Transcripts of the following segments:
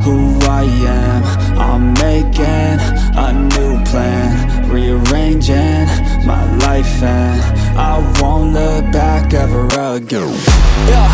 who I am. I'm making a new plan, rearranging my life, and I won't look back ever again. Yeah,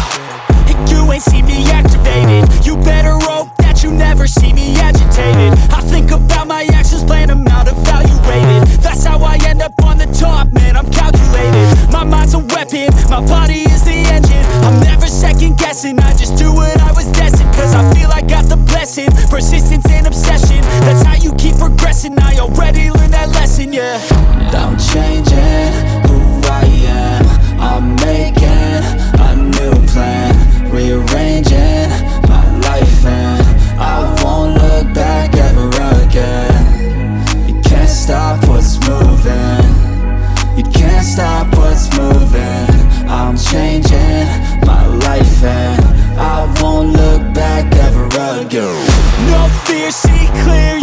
you ain't see me activated. You better hope that you never see me agitated. I think about my actions, plan them out, evaluated. That's how I end up on the top, man, I'm calculated. My mind's a weapon, my body is the engine. I'm never second guessing, I just do what I was destined. Cause I feel I got the blessing, persistence and obsession. That's how you keep progressing, I already learned that lesson, yeah. I'm changing who I am. I'm making a new plan, rearranging my life, and I won't look back ever again. You can't stop what's moving, you can't stop what's moving. I'm changing my life, and I won't look back ever again. No fear, see clear,